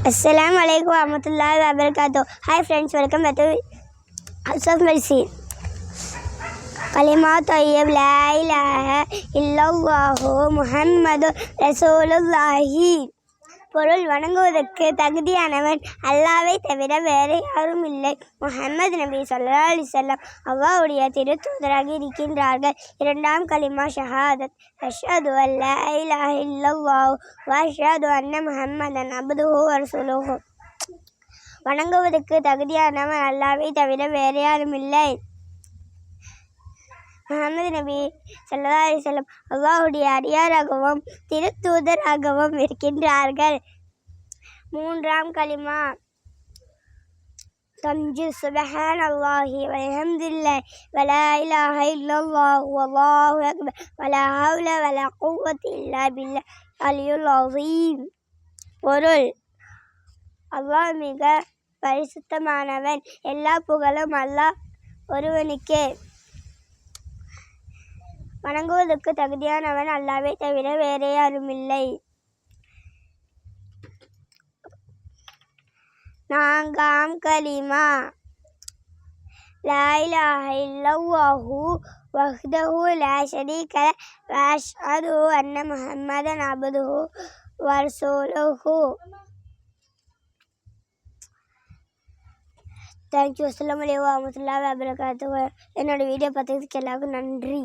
अस्सलाम वालेकुम रहमतुल्लाहि व बरकातुहू। Hi friends, welcome back to house of mercy. कलिमा तय्यब ला इलाहा इल्लल्लाहु முஹம்மது ரசூலுல்லாஹி. பொருள்: வணங்குவதற்கு தகுதியானவன் அல்லாஹ்வை தவிர வேறு யாரும் இல்லை. முஹம்மது நபி ஸல்லல்லாஹு அலைஹி வஸல்லம் அல்லாஹ்வுடைய திருத்தூதராக இருக்கின்றார்கள். இரண்டாம் கலிமா ஷஹாதத். அஷ்ஹது அன் லா இலாஹ இல்லல்லாஹு வ அஷ்ஹது அன்ன முஹம்மதன் அப்துஹு வ ரசூலுஹு. வணங்குவதற்கு தகுதியானவன் அல்லாஹ்வை தவிர வேறு யாரும் இல்லை. முஹம்மது நபி ஸல்லல்லாஹு அலைஹி வஸல்லம் அல்லாஹ்வுடைய அடியாராகவும் திருத்தூதராகவும் இருக்கின்றார்கள். மூன்றாம் கலிமா தம்ஜீத். சுப்ஹானல்லாஹி வல்ஹம்துலில்லாஹி வலா இலாஹ இல்லல்லாஹு வல்லாஹு அக்பர் வலா ஹவ்ல வலா குவ்வத இல்லா பில்லாஹ் அலியுல் அஸீம். பொருள்: அல்லாஹ் மிக பரிசுத்தமானவன். எல்லா புகழும் அல்லாஹ் ஒருவனுக்கே. வணங்குவதற்கு தகுதியானவன் அல்லாஹ்வை தவிர வேறு யாரும் இல்லை. நான்காம் கலிமா லா இலாஹ இல்லல்லாஹு வஹ்தஹு லா ஷரீக லஹு வ அஷ்ஹது அன்ன முஹம்மதன் அப்துஹு வ ரசூலுஹு. தேங்க்யூ. அஸ்ஸலாமு அலைக்கும் வரஹ்மத்துல்லாஹி வ பரகாத்துஹு. என்னோட வீடியோ பார்த்ததுக்கு எல்லாருக்கும் நன்றி.